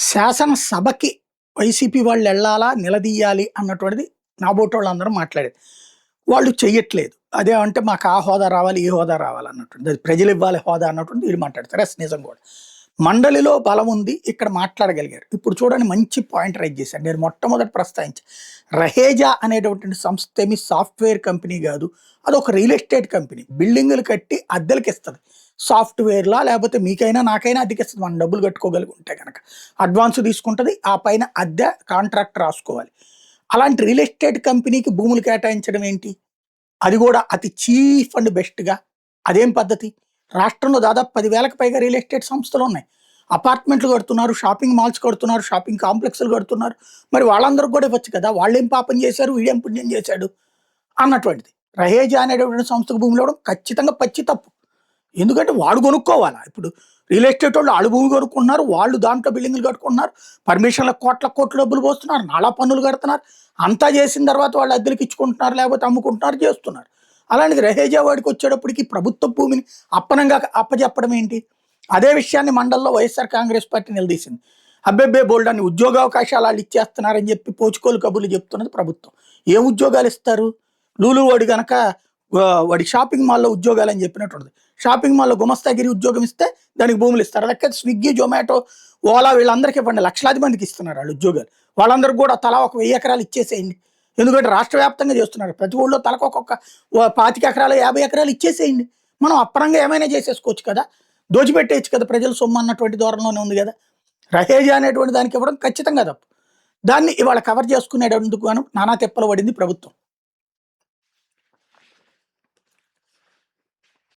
శాసనసభకి YCP వాళ్ళు వెళ్ళాలా, నిలదీయాలి అన్నటువంటిది నాబోటోళ్ళందరూ మాట్లాడేది. వాళ్ళు చెయ్యట్లేదు. అదేమంటే మాకు ఆ హోదా రావాలి, ఈ హోదా రావాలి అన్నటువంటిది. అది ప్రజలు ఇవ్వాలి హోదా అన్నటువంటిది వీళ్ళు మాట్లాడతారు. ఎస్ నిజం కూడా. మండలిలో బలం ఉంది. ఇక్కడ మాట్లాడగలిగారు. ఇప్పుడు చూడండి మంచి పాయింట్ రైజ్ చేశారు. నేను మొట్టమొదటి ప్రస్తావించాను. రహేజా అనేటటువంటి సంస్థ ఏమి సాఫ్ట్‌వేర్ కంపెనీ కాదు. అదొక రియల్ ఎస్టేట్ కంపెనీ. బిల్డింగులు కట్టి అద్దెలకి ఇస్తది. సాఫ్ట్‌వేర్‌లా లేకపోతే మీకైనా నాకైనా అద్దెకిస్తది. మనం డబ్బులు కట్టుకోగలిగి ఉంటే గనక. అడ్వాన్స్ తీసుకుంటది. ఆ పైన అద్దె కాంట్రాక్ట్ రాసుకోవాలి. అలాంటి రియల్ ఎస్టేట్ కంపెనీకి భూములు కేటాయించడం ఏంటి? అది కూడా అతి చీప్ అండ్ బెస్ట్‌గా. అదేం పద్ధతి? రాష్ట్రంలో దాదాపు 10,000కి పైగా రియల్ ఎస్టేట్ సంస్థలున్నాయి. అపార్ట్మెంట్లు కడుతున్నారు, షాపింగ్ మాల్స్ కడుతున్నారు, షాపింగ్ కాంప్లెక్స్‌లు కడుతున్నారు. మరి వాళ్ళందరికి కూడా ఇవ్వచ్చు కదా! వాళ్ళేం పాపం చేశారు? వీడేం పుణ్యం చేశాడు? అన్నటువంటిది. రహేజా అనేటటువంటి సంస్థకు భూములు ఇవ్వడం ఖచ్చితంగా పచ్చి తప్పు. ఎందుకంటే వాడు కొనుక్కోవాలా. ఇప్పుడు రియల్ ఎస్టేట్ వాళ్ళు ఆళ్ళు భూమి కొనుక్కుంటున్నారు. వాళ్ళు దాంట్లో బిల్డింగులు కట్టుకుంటున్నారు. పర్మిషన్‌లకు కోట్ల కోట్లు డబ్బులు పోస్తున్నారు. నాలా పన్నులు కడుతున్నారు. అంతా చేసిన తర్వాత వాళ్ళు అద్దెలకి ఇచ్చుకుంటున్నారు. లేకపోతే అమ్ముకుంటున్నారు, చేస్తున్నారు. అలాంటిది రహేజా వాడికి వచ్చేటప్పటికి ప్రభుత్వ భూమిని అప్పనంగా అప్పజెప్పడం ఏంటి? అదే విషయాన్ని మండలిలో వైఎస్ఆర్ కాంగ్రెస్ పార్టీ నిలదీసింది. అబ్బెబ్బే బోల్డన్ని ఉద్యోగావకాశాలు ఆళ్ళు ఇచ్చేస్తున్నారని చెప్పి పోచుకోలు కబుర్లు చెప్తున్నది ప్రభుత్వం. ఏం ఉద్యోగాలు ఇస్తారు? లూలు వాడు గనక వాడి షాపింగ్ మాల్‌లో ఉద్యోగాలని చెప్పినట్టుంటది. షాపింగ్ మాల్‌లో గుమస్తాగిరి ఉద్యోగం ఇస్తే దానికి భూములు ఇస్తారు. లేకపోతే స్విగ్గీ, జొమాటో, ఓలా వీళ్ళందరికీ ఇవ్వండి. లక్షలాది మందికి ఇస్తున్నారు ఆళ్ళు ఉద్యోగాలు. వాళ్ళందరికి కూడా తలా ఒక 1000 ఎకరాలు ఇచ్చేసేయండి. ఎందుకంటే రాష్ట్ర వ్యాప్తంగా చేస్తున్నారు. ప్రతి ఊళ్ళో తలకు ఒక్కొక్క 25 ఎకరాలు, 50 ఎకరాలు ఇచ్చేసేయండి. మనం అప్పనంగా ఏమైనా చేసేసుకోవచ్చు కదా! దోచిపెట్టేయచ్చు కదా! ప్రజల సొమ్ము అన్నటువంటి ధోరణిలోనే ఉంది కదా! రహేజా అనేటువంటి దానికి ఇవ్వడం ఖచ్చితంగా తప్పు. దాన్ని ఇవాళ కవర్ చేసుకునేటందుకు గాను నానా తిప్పలు పడింది ప్రభుత్వం.